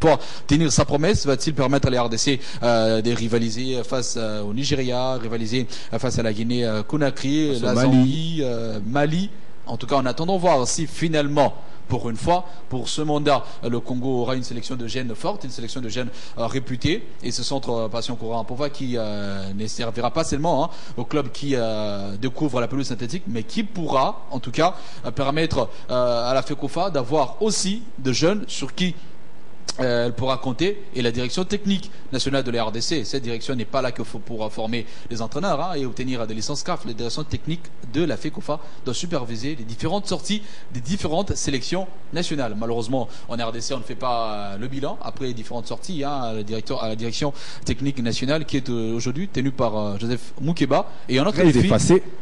toi tenir sa promesse? Va-t-il permettre à la RDC de rivaliser face au Nigeria, rivaliser face à la Guinée-Conakry, la Zambie, Mali? En tout cas, en attendant voir si finalement, pour une fois, pour ce mandat, le Congo aura une sélection de jeunes forte, une sélection de jeunes réputés, et ce centre Passion Courant Pova qui ne servira pas seulement au club qui découvre la pelouse synthétique, mais qui pourra, en tout cas, permettre à la FECOFA d'avoir aussi de jeunes sur qui elle pourra compter, et la direction technique nationale de la RDC. Cette direction n'est pas là que pour former les entraîneurs et obtenir des licences CAF. La direction technique de la FECOFA doit superviser les différentes sorties des différentes sélections nationales. Malheureusement, en RDC, on ne fait pas le bilan après les différentes sorties à la direction technique nationale qui est aujourd'hui tenue par Joseph Moukeba. Et un autre défi,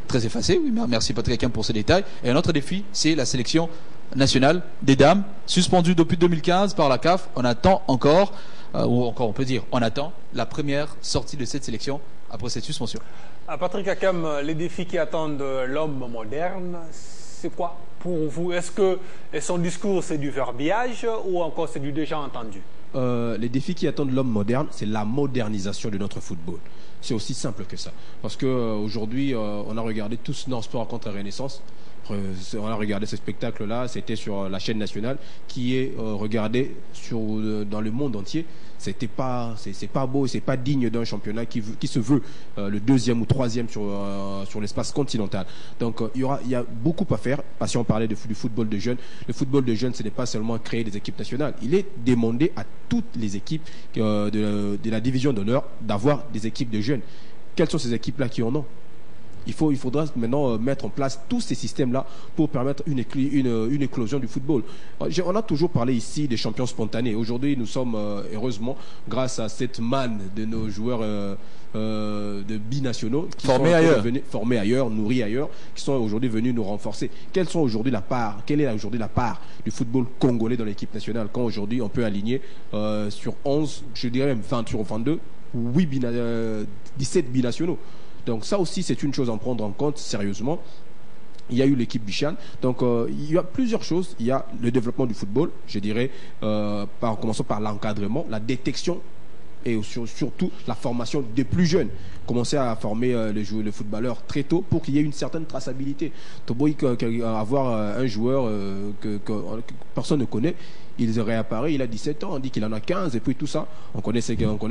très effacé, oui, merci Patrick Hakim pour ces détails. Et un autre défi, c'est la sélection nationale des dames, suspendue depuis 2015 par la CAF. On attend encore, ou encore on peut dire, on attend la première sortie de cette sélection après cette suspension. Patrick Hakim, les défis qui attendent l'homme moderne, c'est quoi pour vous? Est-ce que son discours c'est du verbiage ou encore c'est du déjà entendu? Les défis qui attendent l'homme moderne, c'est la modernisation de notre football. C'est aussi simple que ça. Parce qu'aujourd'hui, on a regardé tous nos sports contre la Renaissance. On a regardé ce spectacle-là, c'était sur la chaîne nationale, qui est regardé dans le monde entier. C'est pas beau, c'est pas digne d'un championnat qui se veut le deuxième ou troisième sur l'espace continental. Donc il y a beaucoup à faire. Parce qu'on parlait du football de jeunes. Le football de jeunes, ce n'est pas seulement créer des équipes nationales. Il est demandé à toutes les équipes de la division d'honneur d'avoir des équipes de jeunes. Quelles sont ces équipes-là qui en ont? Il faudra maintenant mettre en place tous ces systèmes-là pour permettre une éclosion du football. On a toujours parlé ici des champions spontanés. Aujourd'hui, nous sommes, heureusement, grâce à cette manne de nos joueurs de binationaux qui formés ailleurs, nourris ailleurs, qui sont aujourd'hui venus nous renforcer. Quelle est aujourd'hui la part du football congolais dans l'équipe nationale, quand aujourd'hui on peut aligner sur 11, je dirais même 20 sur 22, 17 binationaux. Donc ça aussi, c'est une chose à prendre en compte sérieusement. Il y a eu l'équipe Bichan. Donc il y a plusieurs choses. Il y a le développement du football, je dirais, en commençant par l'encadrement, la détection et surtout la formation des plus jeunes. Commencer à former les footballeurs très tôt pour qu'il y ait une certaine traçabilité. Avoir un joueur que personne ne connaît, il réapparaît, il a 17 ans, on dit qu'il en a 15, et puis tout ça, on connaît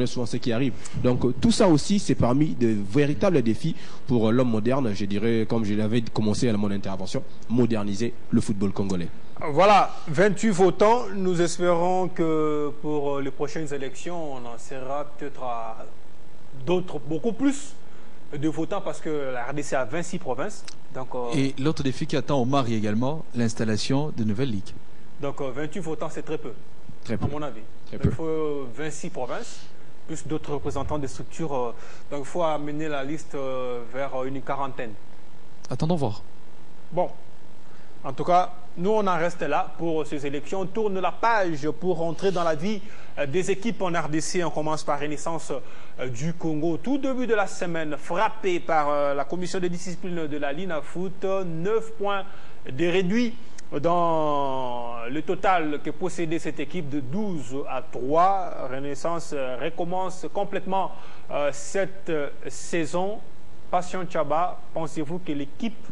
souvent ce qui arrive. Donc tout ça aussi, c'est parmi de véritables défis pour l'homme moderne, je dirais, comme je l'avais commencé à mon intervention, moderniser le football congolais. Voilà, 28 votants. Nous espérons que pour les prochaines élections, on en sera peut-être à d'autres, beaucoup plus de votants, parce que la RDC a 26 provinces. Donc, et l'autre défi qui attend au Mali également, l'installation de nouvelles ligues. Donc 28 votants, c'est très peu, à mon avis. Il faut 26 provinces, plus d'autres représentants des structures. Donc il faut amener la liste vers une quarantaine. Attendons voir. Bon, en tout cas, nous on en reste là pour ces élections. On tourne la page pour rentrer dans la vie des équipes en RDC. On commence par Renaissance du Congo. Tout début de la semaine, frappé par la commission de discipline de la Lina Foot. 9 points de réduits dans le total que possédait cette équipe de 12-3. Renaissance recommence complètement cette saison. Passion Tchaba, pensez-vous que l'équipe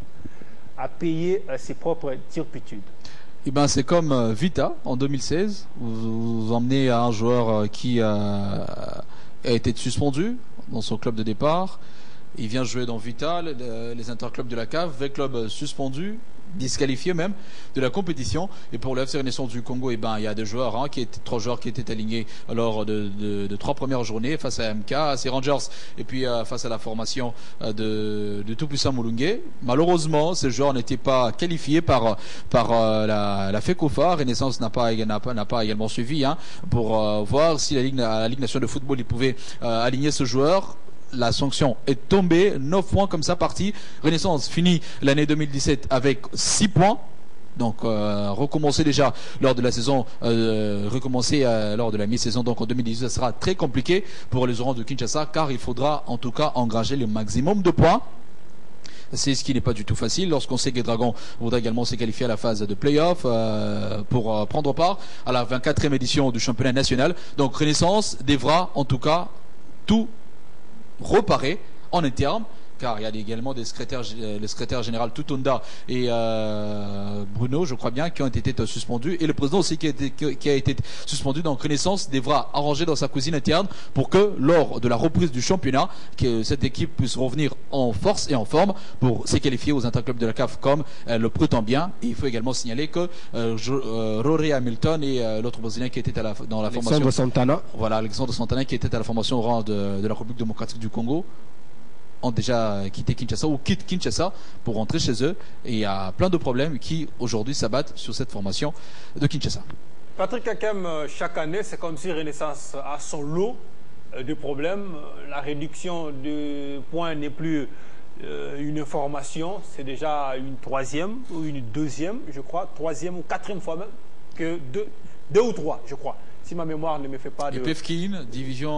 a payé ses propres turpitudes? Eh ben, c'est comme Vita en 2016. Vous emmenez à un joueur qui a été suspendu dans son club de départ. Il vient jouer dans Vita, les interclubs de la CAF, 20 clubs suspendus, disqualifiés même de la compétition. Et pour le FC Renaissance du Congo, eh ben, il y a des joueurs, trois joueurs qui étaient alignés lors de 3 premières journées face à MK, à ces Rangers, et puis face à la formation de Tout-Puissant Moulungue. Malheureusement, ces joueurs n'étaient pas qualifiés par la FECOFA. Renaissance n'a pas également suivi pour voir si la Ligue nationale de football il pouvait aligner ce joueur. La sanction est tombée, 9 points comme ça parti. Renaissance finit l'année 2017 avec 6 points. Donc recommencer déjà lors de la saison, lors de la mi-saison, donc en 2018, ça sera très compliqué pour les Oranges de Kinshasa, car il faudra en tout cas engranger le maximum de points. C'est ce qui n'est pas du tout facile lorsqu'on sait que les Dragons voudraient également se qualifier à la phase de play-off pour prendre part à la 24e édition du championnat national. Donc Renaissance devra en tout cas tout reparer en interne, car il y a également le secrétaire général Tutonda et Bruno, je crois bien, qui ont été suspendus, et le président aussi qui a été suspendu. Donc Renaissance devra arranger dans sa cuisine interne pour que lors de la reprise du championnat, que cette équipe puisse revenir en force et en forme pour se qualifier aux interclubs de la CAF comme le prétend bien. Et il faut également signaler que Rory Hamilton et l'autre Brésilien qui était dans la formation, Alexandre Santana. Voilà, Alexandre Santana, qui était à la formation au rang de la République démocratique du Congo, ont déjà quitté Kinshasa ou quittent Kinshasa pour rentrer chez eux, et il y a plein de problèmes qui aujourd'hui s'abattent sur cette formation de Kinshasa. Patrick Hakem, chaque année, c'est comme si Renaissance a son lot de problèmes. La réduction de points n'est plus une information, c'est déjà une troisième ou une deuxième, je crois, troisième ou quatrième fois même, que deux ou trois, je crois. Si ma mémoire ne me fait pas de... Et Pefkin, division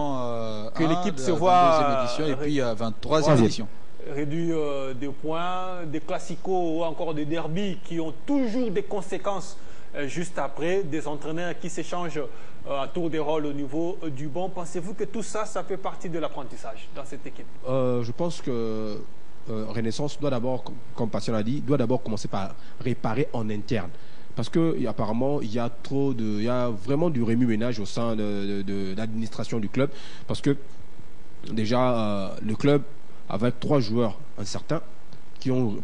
que 1, l'équipe se 22e voit édition, et puis 23e édition. Réduit de points, des classicos ou encore des derbies qui ont toujours des conséquences juste après, des entraîneurs qui s'échangent à tour de rôle au niveau du banc. Pensez-vous que tout ça, ça fait partie de l'apprentissage dans cette équipe? Je pense que Renaissance doit d'abord, comme Patient l'a dit, doit d'abord commencer par réparer en interne. Parce que apparemment il y a vraiment du remue-ménage au sein de l'administration du club. Parce que déjà le club, avec 3 joueurs incertains qui ont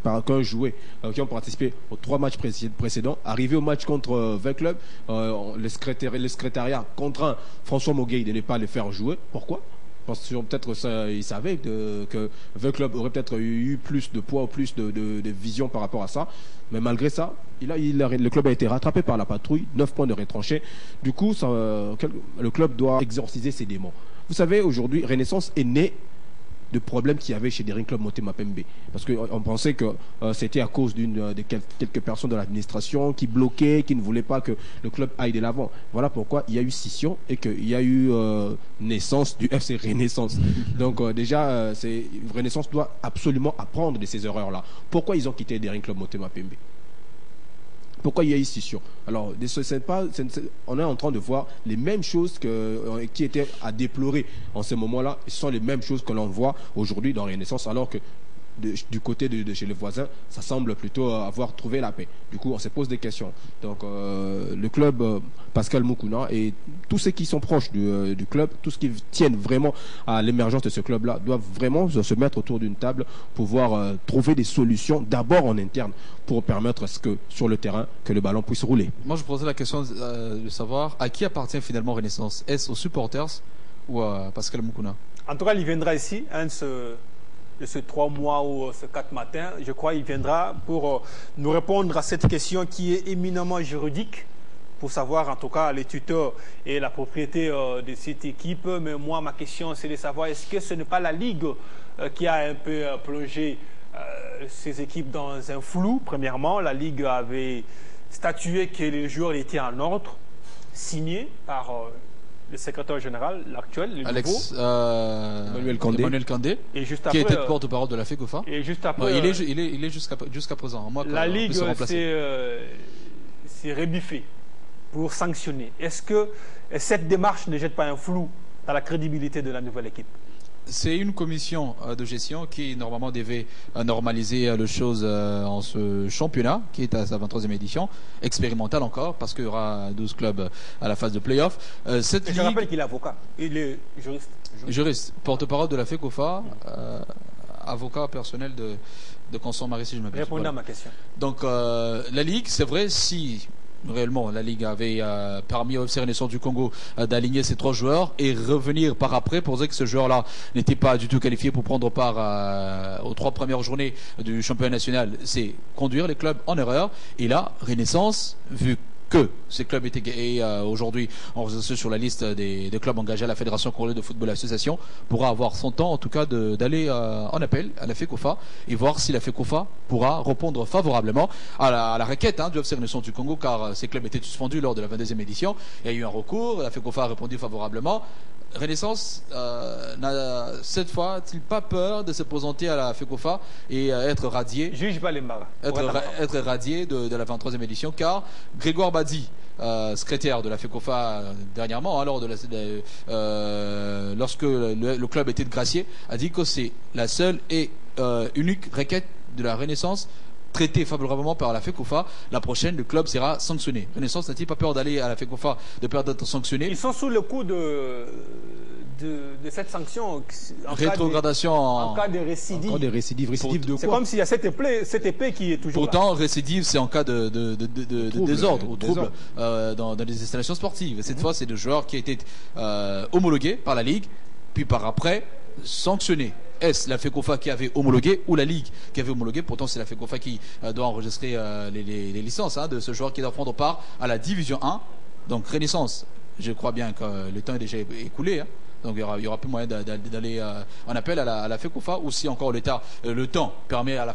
participé aux 3 matchs précédents, arrivé au match contre V Club, le secrétariat contraint François Moguey de ne pas les faire jouer. Pourquoi? Parce que peut-être il savait que V Club aurait peut-être eu plus de poids ou plus de vision par rapport à ça. Mais malgré ça, le club a été rattrapé par la patrouille, 9 points de retranché. Du coup, le club doit exorciser ses démons. Vous savez, aujourd'hui, Renaissance est né de problèmes qu'il y avait chez Daring Club Motema Pembe. Parce qu'on pensait que c'était à cause de quelques personnes de l'administration qui bloquaient, qui ne voulaient pas que le club aille de l'avant. Voilà pourquoi il y a eu scission et qu'il y a eu naissance du FC Renaissance. Donc déjà, Renaissance doit absolument apprendre de ces erreurs-là. Pourquoi ils ont quitté Daring Club Motema Pembe? Pourquoi il y a eu scission? Alors, on est en train de voir les mêmes choses qui étaient à déplorer en ce moment-là. Ce sont les mêmes choses que l'on voit aujourd'hui dans Renaissance, alors que du côté de chez les voisins, ça semble plutôt avoir trouvé la paix. Du coup, on se pose des questions. Donc, le club Pascal Moukouna et tous ceux qui sont proches du club, tous ceux qui tiennent vraiment à l'émergence de ce club-là, doivent vraiment se mettre autour d'une table pour pouvoir trouver des solutions, d'abord en interne, pour permettre à ce que, sur le terrain, que le ballon puisse rouler. Moi, je posais la question de savoir à qui appartient finalement Renaissance. Est-ce aux supporters ou à Pascal Moukouna? En tout cas, il viendra ici, de ce 3 mois ou ce 4 matins, je crois qu'il viendra pour nous répondre à cette question qui est éminemment juridique, pour savoir en tout cas les tuteurs et la propriété de cette équipe. Mais moi, ma question, c'est de savoir, est-ce que ce n'est pas la Ligue qui a un peu plongé ces équipes dans un flou? Premièrement, la Ligue avait statué que les joueurs étaient en ordre, signés par... le secrétaire général, l'actuel, le nouveau, Emmanuel Kandé, et juste après, qui était porte-parole de la FECOFA. Et juste après, il est jusqu'à présent. La Ligue s'est rebiffée pour sanctionner. Est-ce que cette démarche ne jette pas un flou dans la crédibilité de la nouvelle équipe? C'est une commission de gestion qui normalement devait normaliser les choses en ce championnat qui est à sa 23e édition, expérimentale encore parce qu'il y aura 12 clubs à la phase de play-off. Je rappelle qu'il est avocat, il est juriste, porte-parole de la FECOFA, avocat personnel de Constant Marie, si je me rappelle. Répondez à ma question. Donc la Ligue, c'est vrai, si réellement la Ligue avait permis au FC Renaissance du Congo d'aligner ces 3 joueurs et revenir par après pour dire que ce joueur-là n'était pas du tout qualifié pour prendre part aux 3 premières journées du championnat national, c'est conduire les clubs en erreur. Et là, Renaissance, vu que ces clubs étaient aujourd'hui enregistrés sur la liste des clubs engagés à la Fédération congolaise de football association pourra avoir son temps en tout cas d'aller en appel à la FECOFA et voir si la FECOFA pourra répondre favorablement à la requête du FC Renaissance du Congo, car ces clubs étaient suspendus lors de la 22e édition. Il y a eu un recours, la FECOFA a répondu favorablement. Renaissance n'a cette fois-t-il pas peur de se présenter à la FECOFA et être radié, être radié de la 23e édition, car Grégoire Badi, secrétaire de la FECOFA dernièrement, lorsque le club était de Gracié, a dit que c'est la seule et unique requête de la Renaissance traité favorablement par la FECOFA. La prochaine, le club sera sanctionné. Renaissance n'a-t-il pas peur d'aller à la FECOFA, de peur d'être sanctionné? Ils sont sous le coup de cette sanction en rétrogradation en cas de récidive. Encore des récidives. Récidive de quoi? C'est comme s'il y a cette épée qui est toujours Pourtant, là. récidive, c'est en cas de désordre ou trouble dans les installations sportives. Cette fois, c'est le joueur qui a été homologué par la Ligue, puis par après sanctionné. Est-ce la FECOFA qui avait homologué ou la Ligue qui avait homologué? Pourtant, c'est la FECOFA qui doit enregistrer les licences de ce joueur qui doit prendre part à la Division 1. Donc, Renaissance, je crois bien que le temps est déjà écoulé. Donc, il y aura plus moyen d'aller en appel à la FECOFA, ou si encore le temps permet à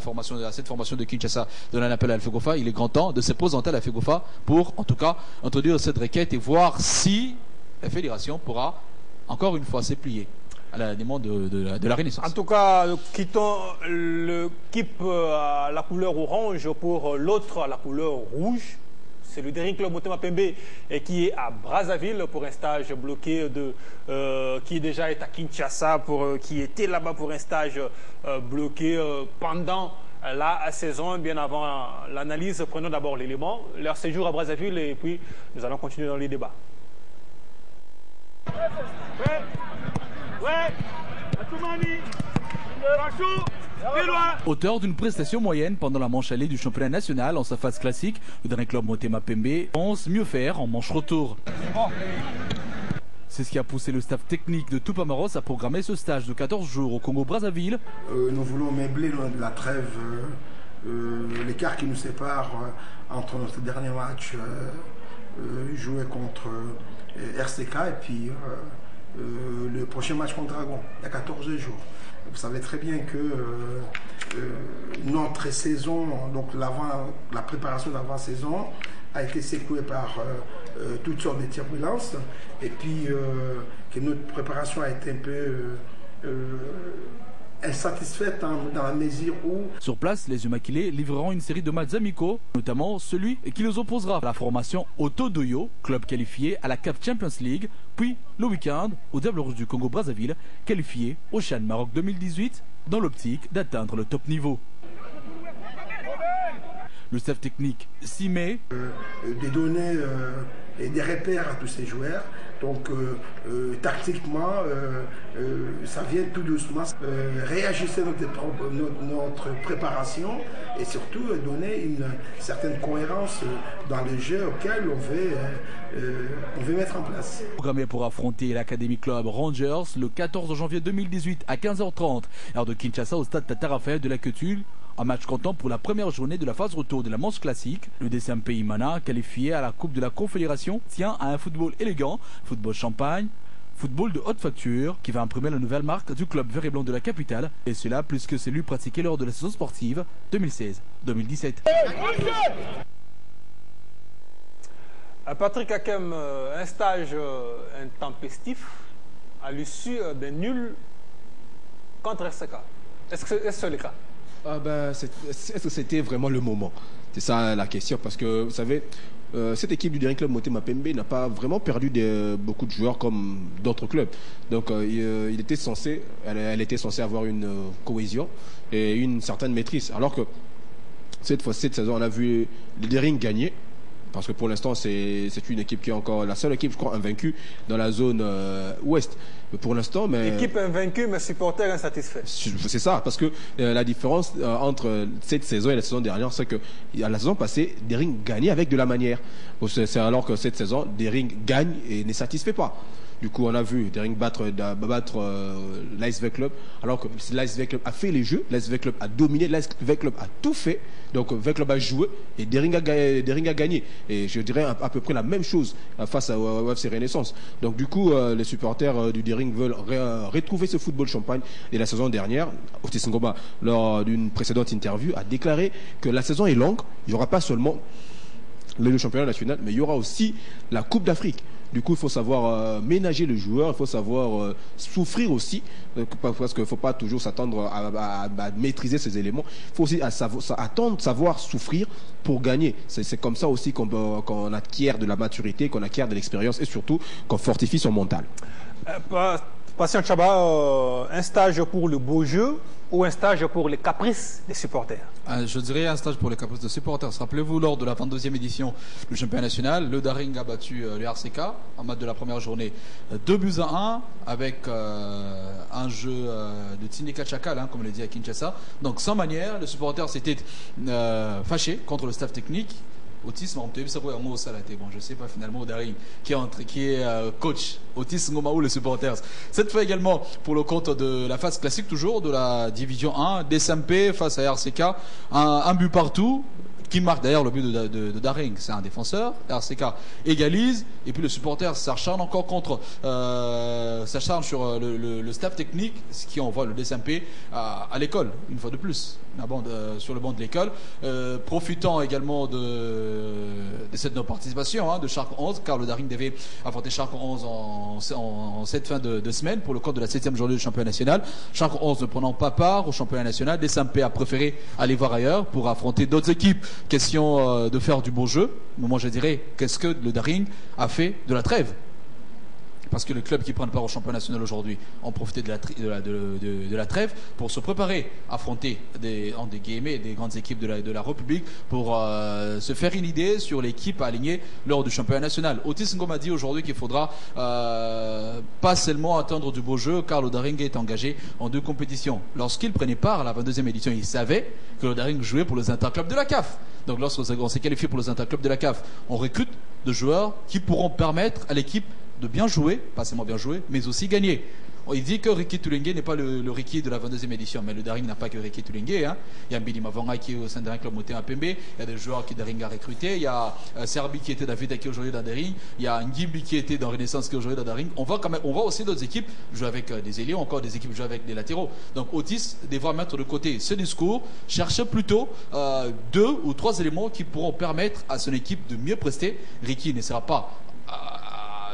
cette formation de Kinshasa de donner un appel à la FECOFA, il est grand temps de se présenter à la FECOFA pour, en tout cas, introduire cette requête et voir si la fédération pourra, encore une fois, se plier à la demande de la Renaissance. En tout cas, quittons l'équipe à la couleur orange pour l'autre à la couleur rouge. C'est le Daring Club Motema Pembe qui est à Brazzaville pour un stage bloqué qui déjà est à Kinshasa qui était là-bas pour un stage bloqué pendant la saison, bien avant l'analyse. Prenons d'abord l'élément, leur séjour à Brazzaville, et puis nous allons continuer dans les débats. Auteur d'une prestation moyenne pendant la manche allée du championnat national en sa phase classique, le Daring Club Motema Pembe pense mieux faire en manche retour. C'est ce qui a poussé le staff technique de Tupamaros à programmer ce stage de 14 jours au Congo-Brazzaville. Nous voulons meubler la trêve, l'écart qui nous sépare entre notre dernier match joué contre RCK et puis le prochain match contre Dragon, il y a 14 jours. Vous savez très bien que notre saison, donc la préparation d'avant-saison, a été secouée par toutes sortes de turbulences, et puis que notre préparation a été un peu insatisfaite dans la mesure où... Sur place, les Umakilés livreront une série de matchs amicaux, notamment celui qui les opposera à la formation Otodoyo, club qualifié à la CAF Champions League, puis le week-end au Diable Rouge du Congo-Brazzaville, qualifié au Chan Maroc 2018, dans l'optique d'atteindre le top niveau. Le staff technique s'y met. Des données et des repères à tous ces joueurs. Donc tactiquement, ça vient tout doucement. Réagissez notre préparation et surtout donner une certaine cohérence dans le jeu auquel on veut mettre en place. Programmé pour affronter l'Academy Club Rangers le 14 janvier 2018 à 15h30, heure de Kinshasa au stade Tata Raphaël de la Quetul. Un match comptant pour la première journée de la phase retour de la manche classique. Le DCMP Imana, qualifié à la Coupe de la Confédération, tient à un football élégant, football champagne, football de haute facture, qui va imprimer la nouvelle marque du club vert et blanc de la capitale, et cela plus que celui pratiqué lors de la saison sportive 2016-2017. Patrick Hakem, un stage intempestif à l'issue d'un nul contre RCK. Est-ce que c'est le cas? Est-ce que c'était vraiment le moment? C'est ça la question, parce que vous savez, cette équipe du Daring Club Motema Pembe n'a pas vraiment perdu beaucoup de joueurs comme d'autres clubs. Donc elle était censée avoir une cohésion et une certaine maîtrise. Alors que cette saison, on a vu le Daring gagner. Parce que pour l'instant, c'est une équipe qui est encore la seule équipe, je crois, invaincue dans la zone ouest. Mais pour l'instant, équipe invaincue, mais supporters insatisfaits. C'est ça, parce que la différence entre cette saison et la saison dernière, c'est que la saison passée, Daring gagnait avec de la manière. C'est alors que cette saison, Daring gagne et ne satisfait pas. Du coup, on a vu Dering battre l'ASV Club, alors que l'ASV Club a fait les jeux, l'ASV Club a dominé, l'ASV Club a tout fait. Donc, V Club a joué et Dering a gagné. Et je dirais à peu près la même chose face au FC Renaissance. Donc, du coup, les supporters du Dering veulent retrouver ce football champagne. Et la saison dernière, Otis Ngoma, lors d'une précédente interview, a déclaré que la saison est longue. Il n'y aura pas seulement le championnat national, mais il y aura aussi la Coupe d'Afrique. Du coup, il faut savoir ménager le joueur, il faut savoir souffrir aussi, parce qu'il ne faut pas toujours s'attendre à maîtriser ces éléments. Il faut aussi savoir souffrir pour gagner. C'est comme ça aussi qu'on acquiert de la maturité, qu'on acquiert de l'expérience et surtout qu'on fortifie son mental. Patient Chaba, un stage pour le beau jeu ou un stage pour les caprices des supporters? Je dirais un stage pour les caprices des supporters. Rappelez-vous, lors de la 22e édition du championnat national, le Daring a battu le RCK en match de la première journée 2-1 avec un jeu de Tinika Chakal, comme on l'a dit à Kinshasa. Donc sans manière, les supporters s'étaient fâchés contre le staff technique. Otis, bon, je sais pas finalement au Daring qui est coach. Otis Ngoma ou les supporters. Cette fois également pour le compte de la phase classique toujours de la division 1, DSMP face à RCK, un but partout. Qui marque d'ailleurs le but de Daring, c'est un défenseur. RCK égalise et puis le supporter s'acharne encore contre s'acharne sur le staff technique, ce qui envoie le DSMP à l'école une fois de plus, sur le banc de l'école, profitant également de cette non-participation de Chartres 11, car le Daring devait affronter Chartres 11 en cette fin de semaine pour le compte de la 7e journée du championnat national. Chartres 11 ne prenant pas part au championnat national, DSMP a préféré aller voir ailleurs pour affronter d'autres équipes. Question de faire du bon jeu. Mais moi je dirais, qu'est-ce que le Daring a fait de la trêve? Parce que les clubs qui prennent part au championnat national aujourd'hui ont profité de la trêve pour se préparer à affronter des grandes équipes de la République pour se faire une idée sur l'équipe à aligner lors du championnat national. Otis Ngoma dit aujourd'hui qu'il faudra pas seulement attendre du beau jeu, car le Daring est engagé en 2 compétitions. Lorsqu'il prenait part à la 22e édition, il savait que le Daring jouait pour les interclubs de la CAF. Donc lorsqu'on s'est qualifié pour les interclubs de la CAF, on recrute de joueurs qui pourront permettre à l'équipe de bien jouer, pas seulement bien jouer, mais aussi gagner. Il dit que Ricky Tulengue n'est pas le Ricky de la 22e édition, mais le Daring n'a pas que Ricky Tulengue. Il y a Mbili Mavanga qui est au sein de Daring Club Moté à Pembe, il y a des joueurs que Daring a recrutés, il y a Serbi qui était David qui est aujourd'hui dans Daring, il y a Ngimbi qui était dans Renaissance qui est aujourd'hui dans Daring. On voit aussi d'autres équipes jouer avec des ailiers, encore des équipes jouer avec des latéraux. Donc Otis devra mettre de côté ce discours, chercher plutôt 2 ou 3 éléments qui pourront permettre à son équipe de mieux prester. Ricky ne sera pas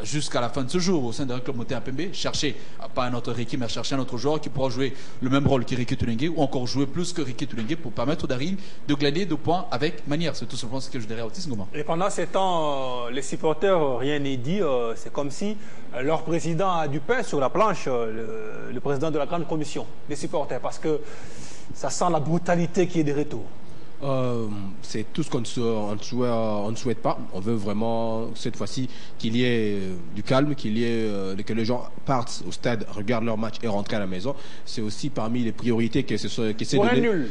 jusqu'à la fin de ce jour au sein de Club Moté à Pembe, chercher pas un autre Ricky mais chercher un autre joueur qui pourra jouer le même rôle que Ricky Tulengue ou encore jouer plus que Ricky Tulengue pour permettre au Daring de glaner 2 points avec manière. C'est tout simplement ce que je dirais à Otis Ngoma. Et pendant ces temps, les supporters, rien n'est dit, c'est comme si leur président a du pain sur la planche, le président de la grande commission des supporters, parce que ça sent la brutalité qui est de retour. C'est tout ce qu'on ne souhaite pas. On veut vraiment cette fois-ci qu'il y ait du calme, que les gens partent au stade, regardent leur match et rentrent à la maison. C'est aussi parmi les priorités qu'essaie de donner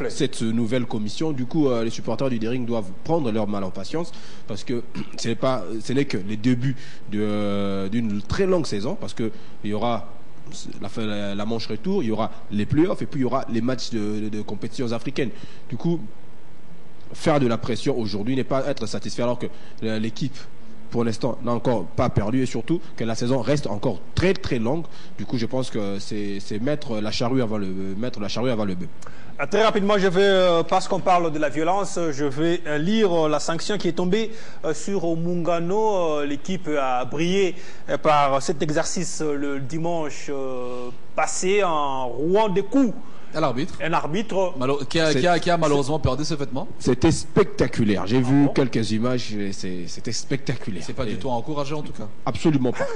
cette nouvelle commission. Du coup, les supporters du Daring doivent prendre leur mal en patience, parce que ce n'est que les débuts d'une très longue saison, parce que il y aura la manche retour, il y aura les playoffs et puis il y aura les matchs de compétitions africaines. Du coup, faire de la pression aujourd'hui n'est pas être satisfait, alors que l'équipe pour l'instant n'a encore pas perdu et surtout que la saison reste encore très très longue. Du coup, je pense que c'est mettre la charrue avant le bœuf. Très rapidement, parce qu'on parle de la violence, je vais lire la sanction qui est tombée sur Mungano. L'équipe a brillé par cet exercice le dimanche passé en rouant des coups. À l'arbitre. Un arbitre qui a malheureusement perdu ce vêtement. C'était spectaculaire. J'ai vu quelques images. C'était spectaculaire. C'est pas du tout encouragé en tout cas. Absolument pas.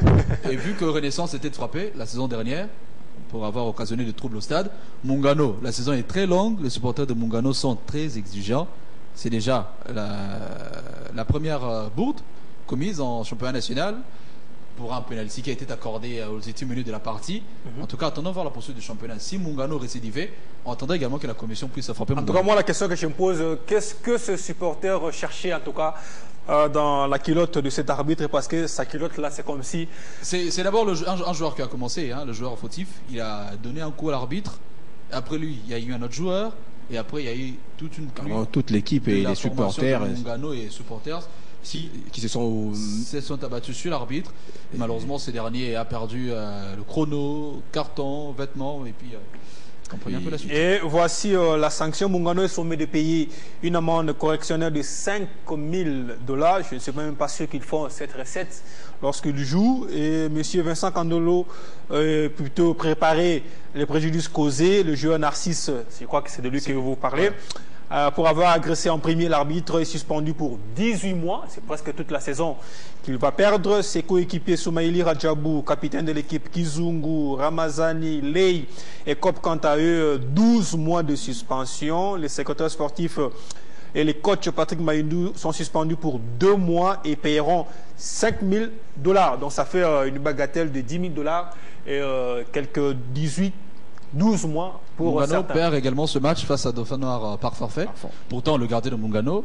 Et vu que Renaissance était frappé la saison dernière pour avoir occasionné des troubles au stade, Mungano, la saison est très longue. Les supporters de Mungano sont très exigeants. C'est déjà la première bourde commise en championnat national pour un penalty qui a été accordé aux 8 minutes de la partie. En tout cas, attendons voir la poursuite du championnat. Si Mungano récidivait, on attendrait également que la commission puisse frapper Mungano. En tout cas, moi, la question que je me pose, qu'est-ce que ce supporter cherchait en tout cas dans la culotte de cet arbitre parce que sa culotte là c'est comme si... C'est d'abord un joueur qui a commencé, hein, le joueur fautif. Il a donné un coup à l'arbitre. Après lui, il y a eu un autre joueur. Et après, il y a eu toute une pluie. Toute l'équipe et les supporters. Mungano et supporters qui se sont abattus sur l'arbitre. Malheureusement, ces derniers a perdu le chrono, carton, vêtements. Et puis... comprenez un peu la suite. Et voici la sanction. Mungano est sommé de payer une amende correctionnelle de 5 000 $. Je ne sais même pas sûr qu'ils font cette recette lorsqu'ils jouent. Et M. Vincent Candolo plutôt préparé les préjudices causés. Le joueur Narcisse, je crois que c'est de lui que vous parlez, pour avoir agressé en premier l'arbitre, est suspendu pour 18 mois. C'est presque toute la saison qu'il va perdre. Ses coéquipiers Soumaïli Radjabou, capitaine de l'équipe, Kizungu, Ramazani, Lei et Kop, quant à eux, 12 mois de suspension. Les secrétaires sportifs et les coachs Patrick Maïdou sont suspendus pour 2 mois et paieront 5 000 $. Donc ça fait une bagatelle de 10 000 $ et quelques 12 mois pour Mungano certains. perd également ce match face à Dauphin Noir par forfait. Pourtant, le gardien de Mungano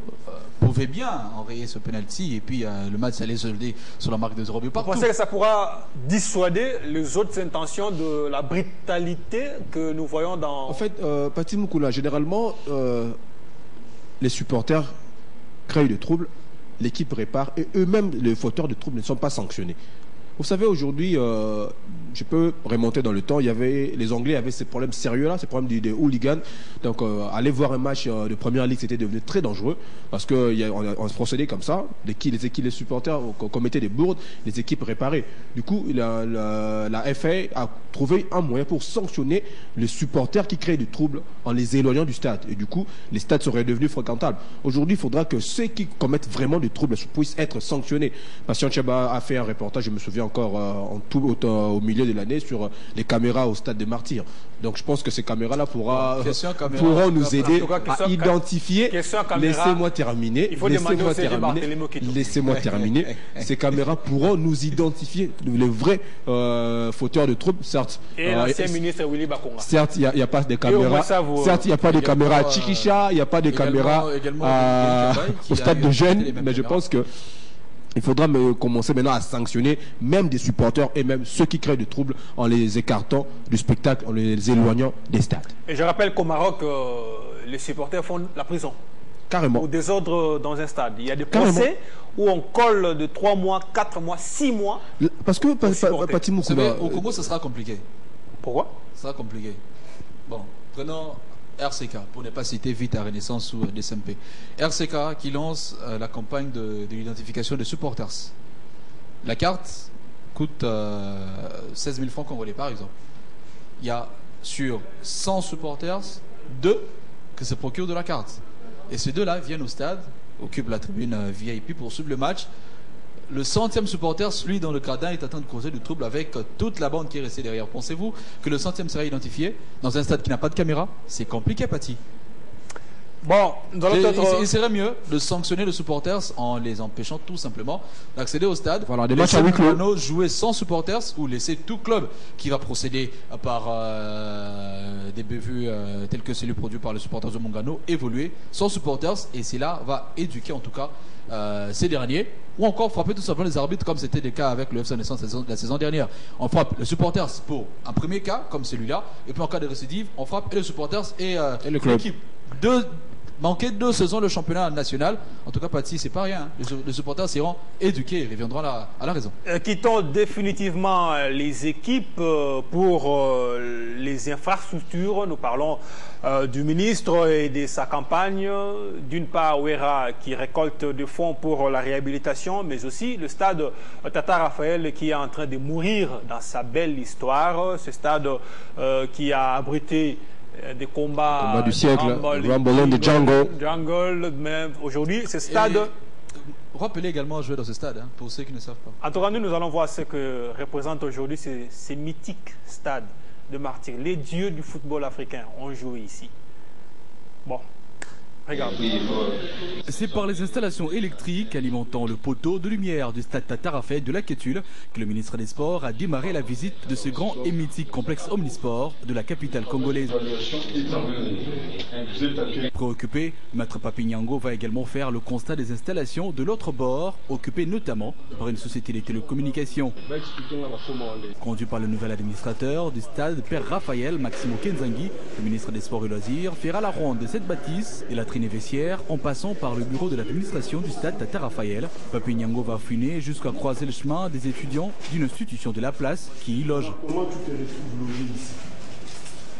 pouvait bien enrayer ce penalty et puis le match allait solder sur la marque de 0 but partout. Vous pensez que ça pourra dissuader les autres intentions de la brutalité que nous voyons dans... En fait, Pati Moukoula, généralement, les supporters créent des troubles, l'équipe répare et eux-mêmes, les fauteurs de troubles, ne sont pas sanctionnés. Vous savez, aujourd'hui, je peux remonter dans le temps, les Anglais avaient ces problèmes sérieux-là, ces problèmes des hooligans. Donc, aller voir un match de Première Ligue, c'était devenu très dangereux parce qu'on se procédait comme ça. Les supporters commettaient des bourdes, les équipes réparaient. Du coup, la FA a trouvé un moyen pour sanctionner les supporters qui créent du trouble en les éloignant du stade. Et du coup, les stades seraient devenus fréquentables. Aujourd'hui, il faudra que ceux qui commettent vraiment du trouble puissent être sanctionnés. Patient Chaba a fait un reportage, je me souviens encore au milieu de l'année sur les caméras au stade des Martyrs. Donc je pense que ces caméras-là pourront nous aider à identifier. Laissez-moi terminer. Laissez-moi terminer. Ces caméras pourront nous identifier les vrais fauteurs de troubles. Certes. Et l'ancien ministre Willy Bakonga. Certes, il n'y a pas de caméras. Certes, il n'y a pas de caméras à Chikisha, il n'y a pas de caméras au stade de jeunes. Mais je pense que il faudra commencer maintenant à sanctionner même des supporters et même ceux qui créent du trouble en les écartant du spectacle, en les éloignant des stades. Et je rappelle qu'au Maroc, les supporters font la prison. Carrément. Ou des ordres dans un stade. Il y a des procès où on colle de 3 mois, 4 mois, 6 mois. Parce que, Pati Moukoula, au Congo, ça sera compliqué. Pourquoi? Ça sera compliqué. Bon, prenons RCK, pour ne pas citer Vita Renaissance ou DSMP. RCK qui lance la campagne de l'identification des supporters. La carte coûte 16 000 francs congolais, par exemple. Il y a sur 100 supporters, 2 qui se procurent de la carte. Et ces 2-là viennent au stade, occupent la tribune VIP pour suivre le match. Le 100e supporter, celui dans le gradin, est en train de causer du trouble avec toute la bande qui est restée derrière. Pensez-vous que le 100e sera identifié dans un stade qui n'a pas de caméra? C'est compliqué, Pati. Bon, il serait mieux de sanctionner les supporters en les empêchant tout simplement d'accéder au stade. Voilà, des matchs à huis clos. Jouer sans supporters ou laisser tout club qui va procéder par des bévues tels que celui produit par les supporters de Mungano évoluer sans supporters, et cela va éduquer en tout cas ces derniers, ou encore frapper tout simplement les arbitres comme c'était le cas avec le FC Naissance la saison dernière. On frappe les supporters pour un premier cas comme celui-là, et puis en cas de récidive on frappe et les supporters et l'équipe. Manquer 2 saisons le championnat national, en tout cas Pati, c'est pas rien. Les supporters seront éduqués et reviendront à la raison. Quittons définitivement les équipes pour les infrastructures. Nous parlons du ministre et de sa campagne. D'une part, Ouera qui récolte des fonds pour la réhabilitation, mais aussi le stade Tata Raphaël qui est en train de mourir dans sa belle histoire. Ce stade qui a abrité des combats du siècle, Rumble on the Jungle, même aujourd'hui, ce stade. Rappelez également jouer dans ce stade, hein, pour ceux qui ne savent pas. En tout cas, nous allons voir ce que représente aujourd'hui ces mythiques stades de martyrs. Les dieux du football africain ont joué ici. Bon, Regarde. C'est par les installations électriques alimentant le poteau de lumière du stade Tata Raphaël de la Quétule que le ministre des Sports a démarré la visite de ce grand et mythique complexe omnisport de la capitale congolaise. Préoccupé, Maître Papinyango va également faire le constat des installations de l'autre bord, occupées notamment par une société de télécommunications. Conduit par le nouvel administrateur du stade, Père Raphaël Maximo Kenzangi, le ministre des Sports et Loisirs fera la ronde de cette bâtisse et la trine vestiaire en passant par le bureau de l'administration du stade Tata Raphaël. Papinyango va affiner jusqu'à croiser le chemin des étudiants d'une institution de la place qui y loge. Comment tu te retrouves logé ici?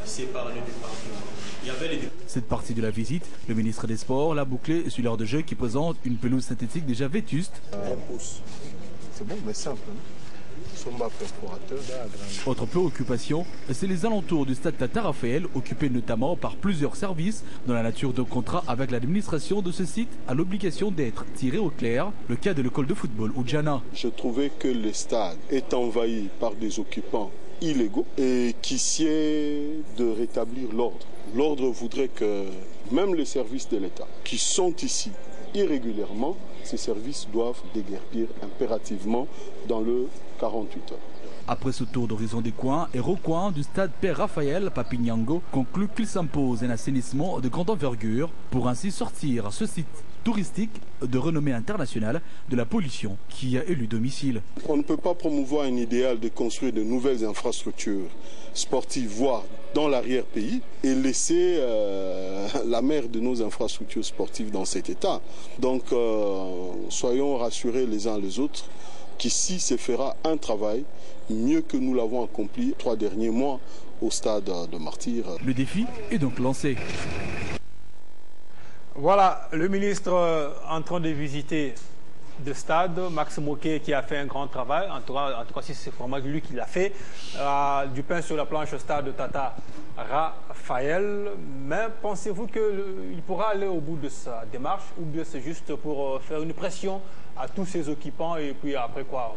C'est par le département. Cette partie de la visite, le ministre des Sports l'a bouclée sur l'heure de jeu qui présente une pelouse synthétique déjà vétuste. C'est bon, mais simple. Autre préoccupation, c'est les alentours du stade Tata Raphaël, occupés notamment par plusieurs services dont la nature de contrat avec l'administration de ce site a l'obligation d'être tiré au clair, le cas de l'école de football Oudjana. Je trouvais que le stade est envahi par des occupants illégaux et qu'il essayait de rétablir l'ordre. L'ordre voudrait que même les services de l'État qui sont ici irrégulièrement, ces services doivent déguerpir impérativement dans le 48 heures. Après ce tour d'horizon des coins et recoins du stade Père Raphaël, Papinyango conclut qu'il s'impose un assainissement de grande envergure pour ainsi sortir ce site touristique de renommée internationale de la pollution qui a élu domicile. On ne peut pas promouvoir un idéal de construire de nouvelles infrastructures sportives, voire dans l'arrière-pays, et laisser la mère de nos infrastructures sportives dans cet état. Donc, soyons rassurés les uns les autres qu'ici se fera un travail mieux que nous l'avons accompli 3 derniers mois au stade de Martyrs. Le défi est donc lancé. Voilà, le ministre en train de visiter le stade, Max Moquet qui a fait un grand travail, en tout cas si c'est vraiment lui qui l'a fait, du pain sur la planche au stade Tata Raphaël. Mais pensez-vous qu'il pourra aller au bout de sa démarche ou bien c'est juste pour faire une pression à tous ses occupants et puis après quoi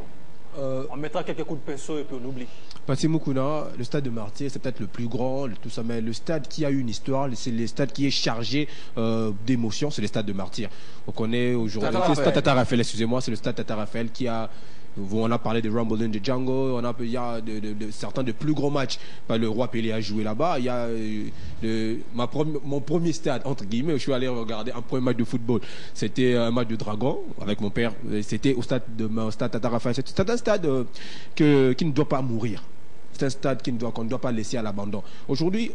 on mettra quelques coups de pinceau et puis on oublie. Passé Mukuna, le stade de Martyrs, c'est peut-être le plus grand, tout ça, mais le stade qui a une histoire, c'est le stade qui est chargé d'émotions, c'est le stade de Martyrs. On connaît aujourd'hui, c'est le stade Tata Raphaël, excusez-moi, c'est le stade Tata Raphaël qui a. On a parlé de Rumble in the Jungle, il y a certains de plus gros matchs. Le Roi Pelé a joué là-bas. Il y a mon premier stade, entre guillemets, où je suis allé regarder un premier match de football. C'était un match de Dragon avec mon père. C'était au stade Tata Raphaël. C'est un stade qui ne doit pas mourir. C'est un stade qu'on ne doit pas laisser à l'abandon. Aujourd'hui,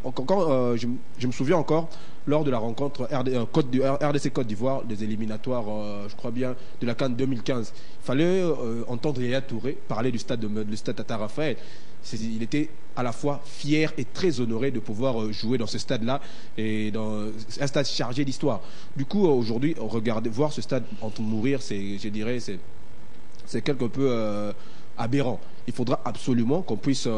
je me souviens encore, lors de la rencontre RDC Côte d'Ivoire, des éliminatoires, je crois bien, de la CAN 2015, il fallait entendre Yaya Touré parler du stade Tata Raphaël. Il était à la fois fier et très honoré de pouvoir jouer dans ce stade-là, et dans un stade chargé d'histoire. Du coup, aujourd'hui, voir ce stade mourir, je dirais, c'est quelque peu aberrant. Il faudra absolument qu'on puisse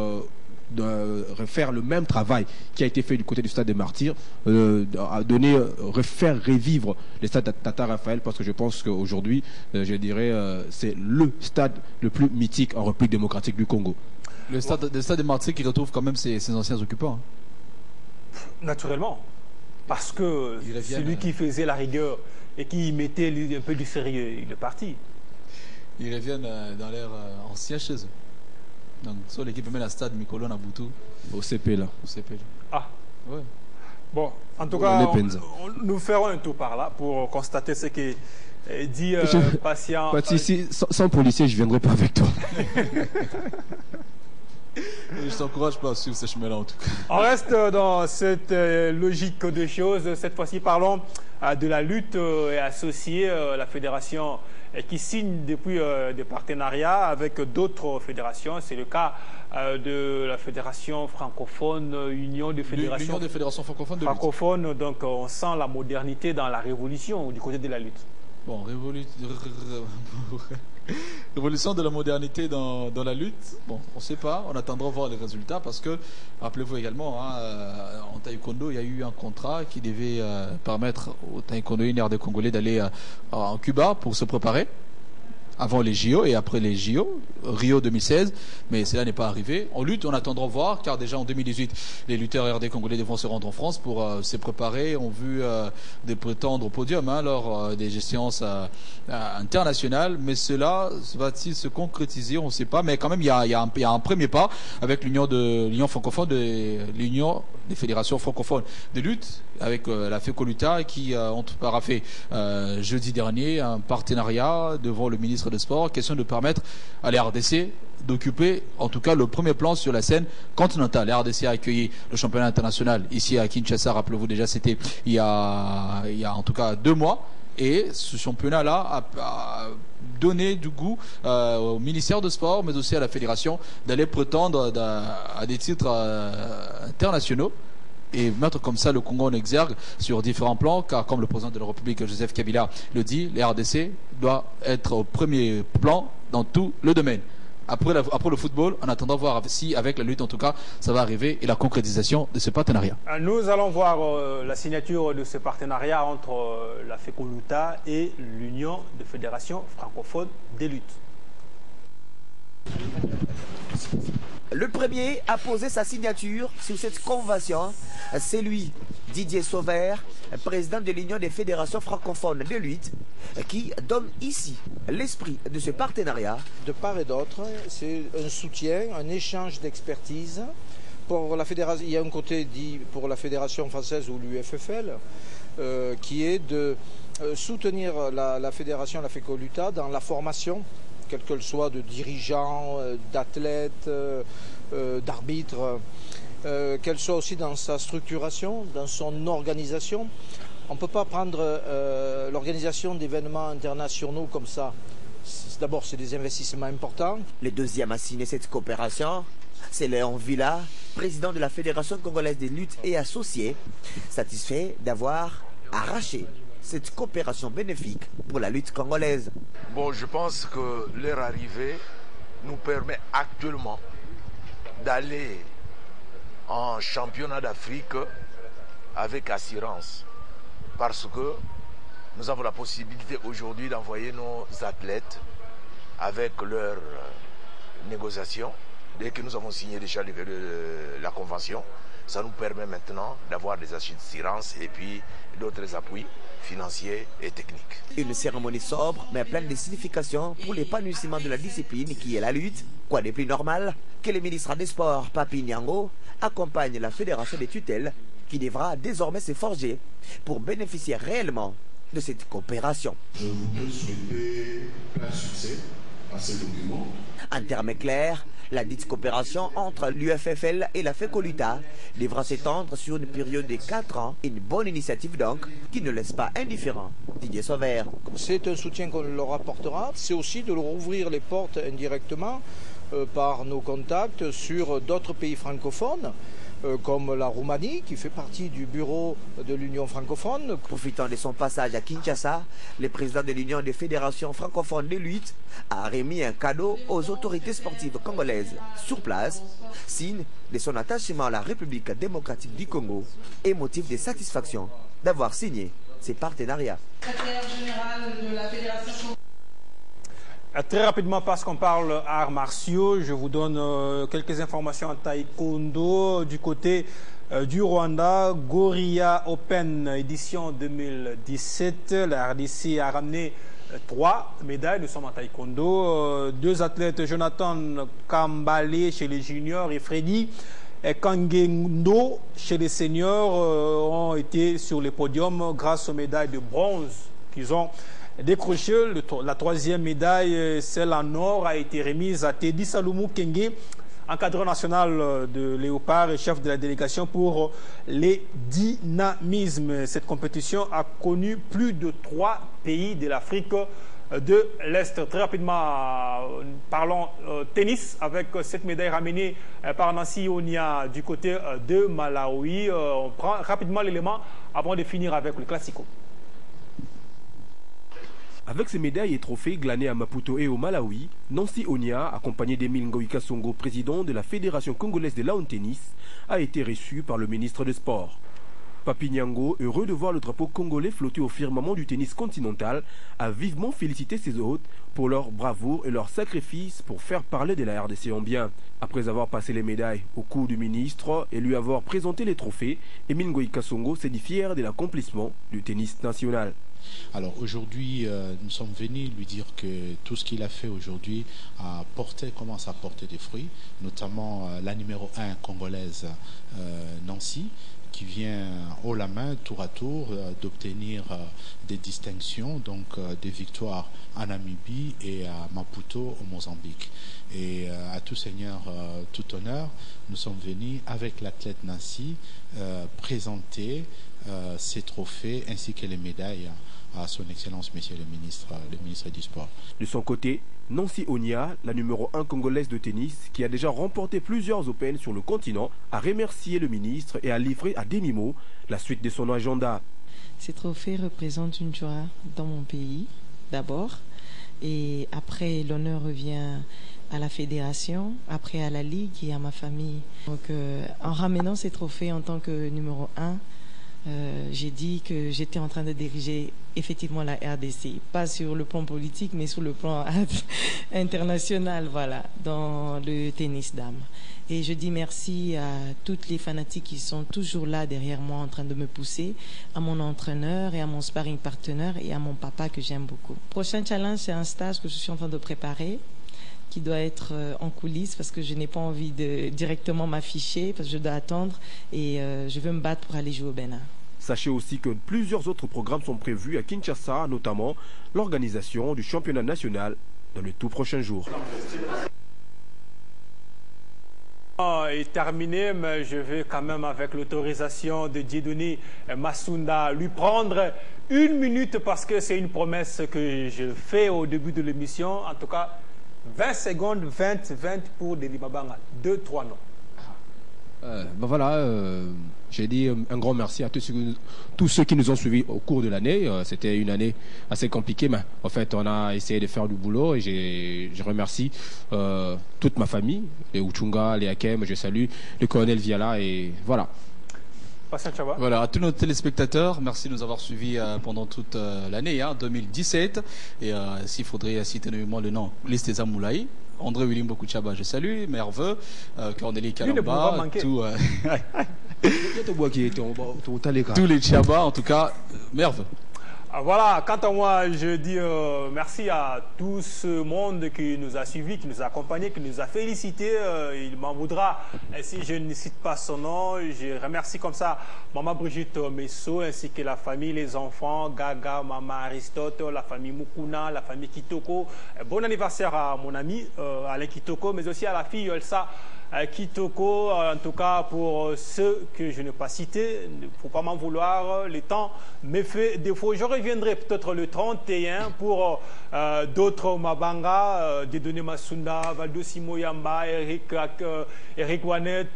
refaire le même travail qui a été fait du côté du stade des Martyrs, refaire revivre les stades Tata Raphaël, parce que je pense qu'aujourd'hui, je dirais, c'est le stade le plus mythique en République démocratique du Congo. Le stade des Martyrs qui retrouve quand même ses anciens occupants. Naturellement, parce que celui qui faisait la rigueur et qui mettait un peu du sérieux, il est parti. Ils reviennent dans l'air ancien chez eux. Donc, soit l'équipe met la stade Mikolo Nabutu. Au CP là. Ah. Ouais. Bon, en tout cas, nous ferons un tour par là pour constater ce que dit patient. Ici, sans policier, je ne viendrai pas avec toi. Je t'encourage pas à suivre ce chemin-là en tout cas. On reste dans cette logique de choses. Cette fois-ci, parlons de la lutte et associer la fédération qui signe depuis des partenariats avec d'autres fédérations. C'est le cas de la fédération francophone, Union des fédérations, l'Union des fédérations francophones. Donc on sent la modernité dans la révolution du côté de la lutte. Bon, révolution de la modernité dans la lutte. Bon, on ne sait pas, on attendra voir les résultats parce que, rappelez-vous également, en taekwondo, il y a eu un contrat qui devait permettre aux taekwondo des Congolais d'aller en Cuba pour se préparer avant les JO et après les JO, Rio 2016, mais cela n'est pas arrivé. En lutte, on attendra voir, car déjà en 2018, les lutteurs RD congolais devront se rendre en France pour se préparer, ont vu des prétendre au podium lors des échéances internationales, mais cela va-t-il se concrétiser? On ne sait pas, mais quand même il y a un premier pas avec l'Union francophone, l'Union des fédérations francophones de lutte, avec la FECOLUTA qui ont paraphé jeudi dernier un partenariat devant le ministre des Sports, question de permettre à la RDC d'occuper en tout cas le premier plan sur la scène continentale. La RDC a accueilli le championnat international ici à Kinshasa, rappelez-vous déjà, c'était il y a en tout cas 2 mois, et ce championnat-là a donné du goût au ministère de Sport, mais aussi à la fédération, d'aller prétendre à des titres internationaux et mettre comme ça le Congo en exergue sur différents plans, car comme le président de la République Joseph Kabila le dit, la RDC doit être au premier plan dans tout le domaine. Après le football, en attendant voir si avec la lutte en tout cas ça va arriver et la concrétisation de ce partenariat. Nous allons voir la signature de ce partenariat entre la FECOLUTA et l'Union des fédérations francophones des luttes. Le premier a posé sa signature sur cette convention, c'est lui, Didier Sauvert, président de l'Union des fédérations francophones de lutte, qui donne ici l'esprit de ce partenariat. De part et d'autre, c'est un soutien, un échange d'expertise. Pour la fédération, il y a un côté dit pour la fédération française ou l'UFFL, qui est de soutenir la fédération, la FECOLUTA, dans la formation, quelle qu'elle soit, de dirigeants, d'athlètes, d'arbitres, qu'elle soit aussi dans sa structuration, dans son organisation. On ne peut pas prendre l'organisation d'événements internationaux comme ça. D'abord, c'est des investissements importants. Le deuxième à signer cette coopération, c'est Léon Villa, président de la Fédération congolaise des luttes et associés, satisfait d'avoir arraché cette coopération bénéfique pour la lutte congolaise. Bon, je pense que leur arrivée nous permet actuellement d'aller en championnat d'Afrique avec assurance. Parce que nous avons la possibilité aujourd'hui d'envoyer nos athlètes avec leurs négociations. Dès que nous avons signé déjà la convention, ça nous permet maintenant d'avoir des assurances et puis d'autres appuis financiers et techniques. Une cérémonie sobre mais pleine de signification pour l'épanouissement de la discipline qui est la lutte. Quoi de plus normal que le ministre des Sports, Papi Nyango, accompagne la fédération des tutelles qui devra désormais se forger pour bénéficier réellement de cette coopération. Je voudrais souhaiter plein succès à ce document. En termes clairs, la dite coopération entre l'UFFL et la FECOLUTA devra s'étendre sur une période de 4 ans. Une bonne initiative donc, qui ne laisse pas indifférent Didier Sauvert. C'est un soutien qu'on leur apportera. C'est aussi de leur ouvrir les portes indirectement par nos contacts sur d'autres pays francophones, comme la Roumanie, qui fait partie du bureau de l'Union francophone. Profitant de son passage à Kinshasa, le président de l'Union des fédérations francophones de lutte a remis un cadeau aux autorités sportives congolaises sur place, signe de son attachement à la République démocratique du Congo et motif de satisfaction d'avoir signé ces partenariats. Secrétaire général de la Fédération. Très rapidement, parce qu'on parle arts martiaux, je vous donne quelques informations en taekwondo du côté du Rwanda. Gorilla Open édition 2017. La RDC a ramené 3 médailles. Nous sommes en taekwondo. 2 athlètes, Jonathan Kambale chez les juniors et Freddy Kangendo chez les seniors, ont été sur les podiums grâce aux médailles de bronze qu'ils ont décroché. La 3e médaille, celle en or, a été remise à Teddy Salomou Kenge, encadreur national de Léopard et chef de la délégation pour les dynamismes. Cette compétition a connu plus de 3 pays de l'Afrique de l'Est. Très rapidement, parlons tennis avec cette médaille ramenée par Nancy Onia du côté de Malawi. On prend rapidement l'élément avant de finir avec le Classico. Avec ses médailles et trophées glanés à Maputo et au Malawi, Nancy Onia, accompagné d'Emile Ngoïka Songo, président de la Fédération congolaise de lawn tennis, a été reçu par le ministre des Sports. Papi Niango, heureux de voir le drapeau congolais flotter au firmament du tennis continental, a vivement félicité ses hôtes pour leur bravoure et leur sacrifice pour faire parler de la RDC en bien. Après avoir passé les médailles au cou du ministre et lui avoir présenté les trophées, Emile Ngoï Kasongo s'est dit fier de l'accomplissement du tennis national. Alors aujourd'hui, nous sommes venus lui dire que tout ce qu'il a fait aujourd'hui commence à porter des fruits, notamment la numéro 1 congolaise Nancy, qui vient haut la main, tour à tour, d'obtenir des distinctions, donc des victoires en Namibie et à Maputo au Mozambique. Et à tout seigneur, tout honneur, nous sommes venus avec l'athlète Nancy présenter ces trophées ainsi que les médailles à son Excellence, Monsieur le ministre du Sport. De son côté, Nancy Onia, la numéro 1 congolaise de tennis, qui a déjà remporté plusieurs Open sur le continent, a remercié le ministre et a livré à demi-mot la suite de son agenda. Ces trophées représentent une joie dans mon pays, d'abord, et après l'honneur revient à la fédération, après à la ligue et à ma famille. Donc en ramenant ces trophées en tant que numéro 1, j'ai dit que j'étais en train de diriger effectivement la RDC, pas sur le plan politique mais sur le plan international, voilà, dans le tennis dames. Et je dis merci à toutes les fanatiques qui sont toujours là derrière moi en train de me pousser, à mon entraîneur et à mon sparring partenaire et à mon papa que j'aime beaucoup. Prochain challenge, c'est un stage que je suis en train de préparer, qui doit être en coulisses parce que je n'ai pas envie de directement m'afficher parce que je dois attendre et je veux me battre pour aller jouer au Bénin. Sachez aussi que plusieurs autres programmes sont prévus à Kinshasa, notamment l'organisation du championnat national dans les tout prochains jours. Est terminé, mais je vais quand même, avec l'autorisation de Dieudonné Massounda, lui prendre 1 minute parce que c'est une promesse que je fais au début de l'émission. En tout cas, 20 secondes, 20 pour Denis Mabanga. 2-3 noms. J'ai dit un grand merci à tous ceux qui nous ont suivis au cours de l'année. C'était une année assez compliquée, mais en fait, on a essayé de faire du boulot et je remercie toute ma famille, les Uchunga, les Hakem, je salue le colonel Viala et voilà. Voilà, à tous nos téléspectateurs, merci de nous avoir suivis pendant toute l'année 2017. Et s'il faudrait citer nommément le nom, Listeza Moulaï, André William Bokuchaba, je salue, Merveux, Cornélie Kalamba, tous les Tchaba, en tout cas, Merveux. Voilà, quant à moi, je dis merci à tout ce monde qui nous a suivis, qui nous a accompagnés, qui nous a félicités. Il m'en voudra si je ne cite pas son nom. Je remercie comme ça Maman Brigitte Messo ainsi que la famille, les enfants, Gaga, Maman Aristote, la famille Mukuna, la famille Kitoko. Bon anniversaire à mon ami Alain Kitoko, mais aussi à la fille Elsa Kitoko. En tout cas, pour ceux que je n'ai pas cités, il ne faut pas m'en vouloir, le temps me fait défaut. Je reviendrai peut-être le 31 pour d'autres Mabanga, Dieudonné Massounda, Valdo Simoyamba, Eric Wanet,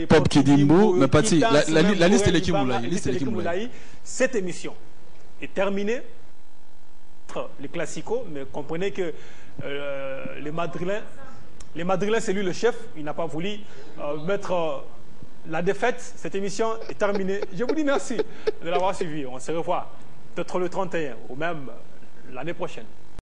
Pop Kidimbo, mais pas la liste de l'équipe Moulaï. Cette émission est terminée. Les classicos, mais comprenez que les Madrilènes, c'est lui le chef. Il n'a pas voulu mettre la défaite. Cette émission est terminée. Je vous dis merci de l'avoir suivi. On se revoit peut-être le 31 ou même l'année prochaine.